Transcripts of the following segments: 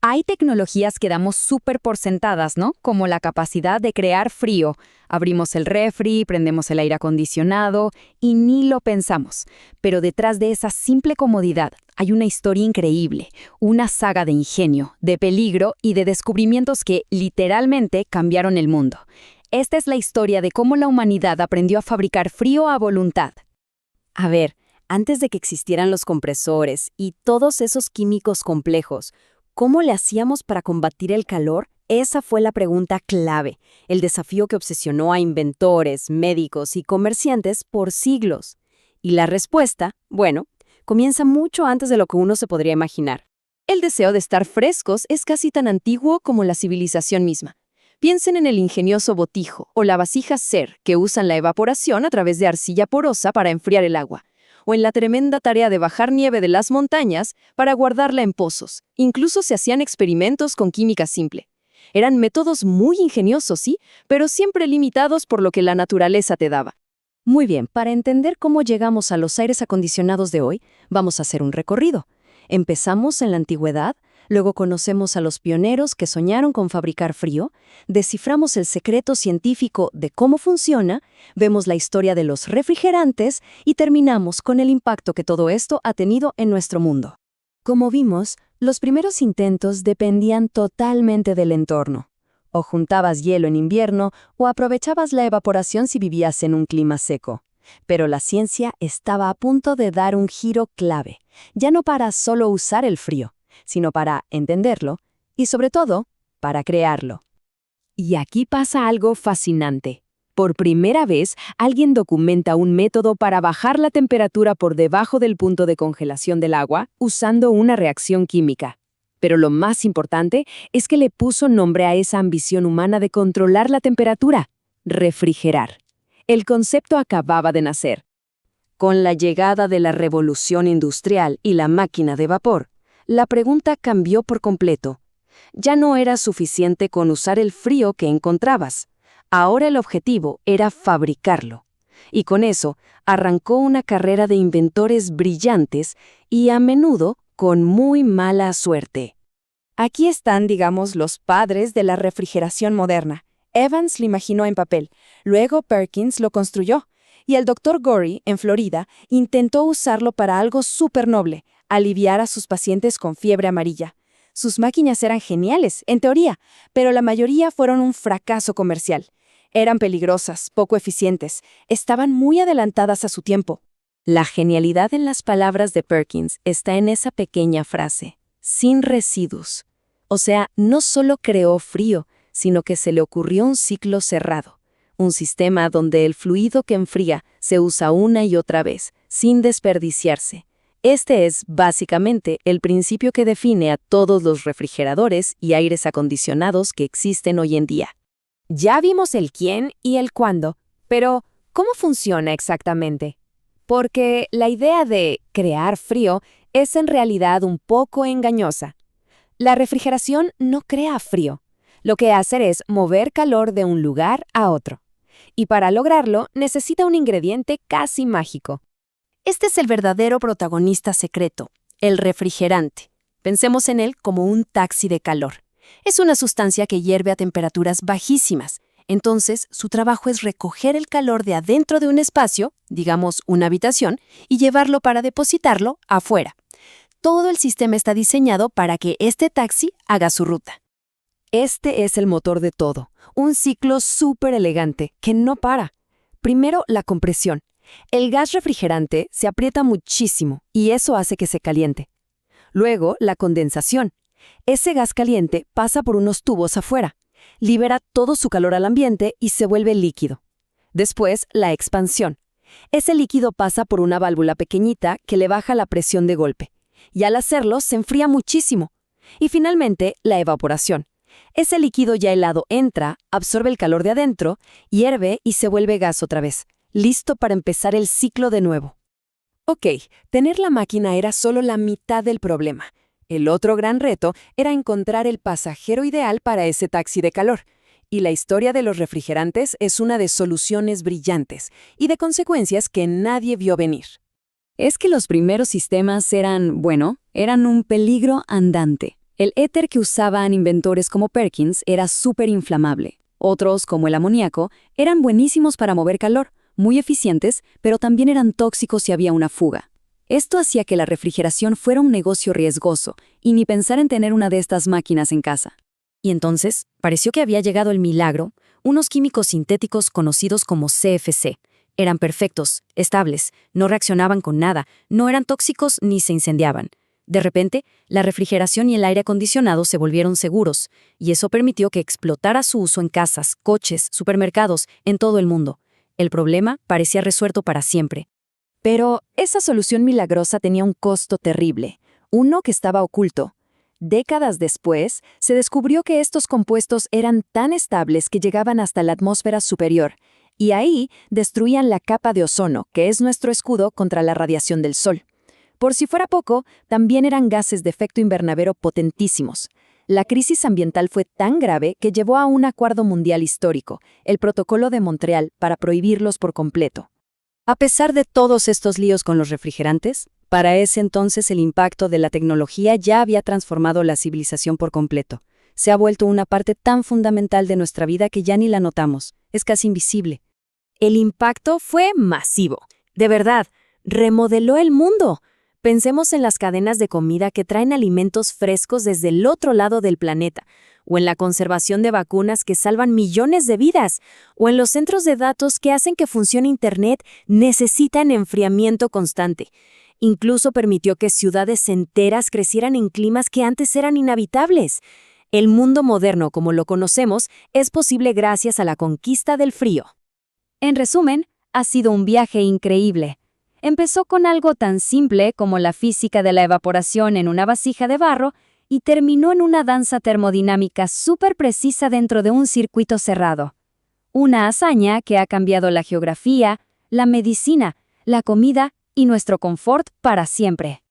Hay tecnologías que damos súper por sentadas, ¿no? Como la capacidad de crear frío. Abrimos el refri, prendemos el aire acondicionado y ni lo pensamos. Pero detrás de esa simple comodidad hay una historia increíble, una saga de ingenio, de peligro y de descubrimientos que literalmente cambiaron el mundo. Esta es la historia de cómo la humanidad aprendió a fabricar frío a voluntad. A ver, antes de que existieran los compresores y todos esos químicos complejos, ¿cómo le hacíamos para combatir el calor? Esa fue la pregunta clave, el desafío que obsesionó a inventores, médicos y comerciantes por siglos. Y la respuesta, bueno, comienza mucho antes de lo que uno se podría imaginar. El deseo de estar frescos es casi tan antiguo como la civilización misma. Piensen en el ingenioso botijo o la vasija ser que usan la evaporación a través de arcilla porosa para enfriar el agua, o en la tremenda tarea de bajar nieve de las montañas para guardarla en pozos. Incluso se hacían experimentos con química simple. Eran métodos muy ingeniosos, sí, pero siempre limitados por lo que la naturaleza te daba. Muy bien, para entender cómo llegamos a los aires acondicionados de hoy, vamos a hacer un recorrido. Empezamos en la antigüedad, luego conocemos a los pioneros que soñaron con fabricar frío, desciframos el secreto científico de cómo funciona, vemos la historia de los refrigerantes y terminamos con el impacto que todo esto ha tenido en nuestro mundo. Como vimos, los primeros intentos dependían totalmente del entorno. O juntabas hielo en invierno o aprovechabas la evaporación si vivías en un clima seco. Pero la ciencia estaba a punto de dar un giro clave, ya no para solo usar el frío, sino para entenderlo y, sobre todo, para crearlo. Y aquí pasa algo fascinante. Por primera vez, alguien documenta un método para bajar la temperatura por debajo del punto de congelación del agua usando una reacción química. Pero lo más importante es que le puso nombre a esa ambición humana de controlar la temperatura: refrigerar. El concepto acababa de nacer. Con la llegada de la revolución industrial y la máquina de vapor, la pregunta cambió por completo. Ya no era suficiente con usar el frío que encontrabas. Ahora el objetivo era fabricarlo. Y con eso arrancó una carrera de inventores brillantes y a menudo con muy mala suerte. Aquí están, digamos, los padres de la refrigeración moderna. Evans lo imaginó en papel, luego Perkins lo construyó, y el Dr. Gorey, en Florida, intentó usarlo para algo súper noble: aliviar a sus pacientes con fiebre amarilla. Sus máquinas eran geniales, en teoría, pero la mayoría fueron un fracaso comercial. Eran peligrosas, poco eficientes, estaban muy adelantadas a su tiempo. La genialidad en las palabras de Perkins está en esa pequeña frase: sin residuos. O sea, no solo creó frío, sino que se le ocurrió un ciclo cerrado, un sistema donde el fluido que enfría se usa una y otra vez, sin desperdiciarse. Este es, básicamente, el principio que define a todos los refrigeradores y aires acondicionados que existen hoy en día. Ya vimos el quién y el cuándo, pero ¿cómo funciona exactamente? Porque la idea de crear frío es en realidad un poco engañosa. La refrigeración no crea frío. Lo que hace es mover calor de un lugar a otro. Y para lograrlo necesita un ingrediente casi mágico. Este es el verdadero protagonista secreto, el refrigerante. Pensemos en él como un taxi de calor. Es una sustancia que hierve a temperaturas bajísimas. Entonces, su trabajo es recoger el calor de adentro de un espacio, digamos una habitación, y llevarlo para depositarlo afuera. Todo el sistema está diseñado para que este taxi haga su ruta. Este es el motor de todo, un ciclo súper elegante que no para. Primero, la compresión. El gas refrigerante se aprieta muchísimo y eso hace que se caliente. Luego, la condensación. Ese gas caliente pasa por unos tubos afuera, libera todo su calor al ambiente y se vuelve líquido. Después, la expansión. Ese líquido pasa por una válvula pequeñita que le baja la presión de golpe, y al hacerlo se enfría muchísimo. Y finalmente, la evaporación. Ese líquido ya helado entra, absorbe el calor de adentro, hierve y se vuelve gas otra vez, listo para empezar el ciclo de nuevo. Ok, tener la máquina era solo la mitad del problema. El otro gran reto era encontrar el pasajero ideal para ese taxi de calor. Y la historia de los refrigerantes es una de soluciones brillantes y de consecuencias que nadie vio venir. Es que los primeros sistemas eran un peligro andante. El éter que usaban inventores como Perkins era súper inflamable. Otros, como el amoníaco, eran buenísimos para mover calor, muy eficientes, pero también eran tóxicos si había una fuga. Esto hacía que la refrigeración fuera un negocio riesgoso, y ni pensar en tener una de estas máquinas en casa. Y entonces, pareció que había llegado el milagro. Unos químicos sintéticos conocidos como CFC. Eran perfectos, estables, no reaccionaban con nada, no eran tóxicos ni se incendiaban. De repente, la refrigeración y el aire acondicionado se volvieron seguros, y eso permitió que explotara su uso en casas, coches, supermercados, en todo el mundo. El problema parecía resuelto para siempre. Pero esa solución milagrosa tenía un costo terrible, uno que estaba oculto. Décadas después, se descubrió que estos compuestos eran tan estables que llegaban hasta la atmósfera superior, y ahí destruían la capa de ozono, que es nuestro escudo contra la radiación del sol. Por si fuera poco, también eran gases de efecto invernadero potentísimos. La crisis ambiental fue tan grave que llevó a un acuerdo mundial histórico, el Protocolo de Montreal, para prohibirlos por completo. A pesar de todos estos líos con los refrigerantes, para ese entonces el impacto de la tecnología ya había transformado la civilización por completo. Se ha vuelto una parte tan fundamental de nuestra vida que ya ni la notamos. Es casi invisible. El impacto fue masivo. De verdad, remodeló el mundo. Pensemos en las cadenas de comida que traen alimentos frescos desde el otro lado del planeta, o en la conservación de vacunas que salvan millones de vidas, o en los centros de datos que hacen que funcione Internet necesitan enfriamiento constante. Incluso permitió que ciudades enteras crecieran en climas que antes eran inhabitables. El mundo moderno como lo conocemos es posible gracias a la conquista del frío. En resumen, ha sido un viaje increíble. Empezó con algo tan simple como la física de la evaporación en una vasija de barro y terminó en una danza termodinámica súper precisa dentro de un circuito cerrado. Una hazaña que ha cambiado la geografía, la medicina, la comida y nuestro confort para siempre.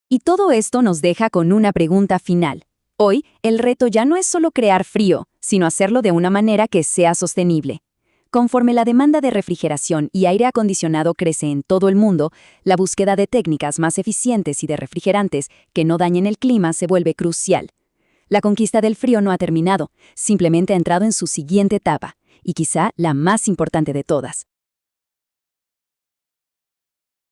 Y todo esto nos deja con una pregunta final. Hoy, el reto ya no es solo crear frío, sino hacerlo de una manera que sea sostenible. Conforme la demanda de refrigeración y aire acondicionado crece en todo el mundo, la búsqueda de técnicas más eficientes y de refrigerantes que no dañen el clima se vuelve crucial. La conquista del frío no ha terminado, simplemente ha entrado en su siguiente etapa, y quizá la más importante de todas.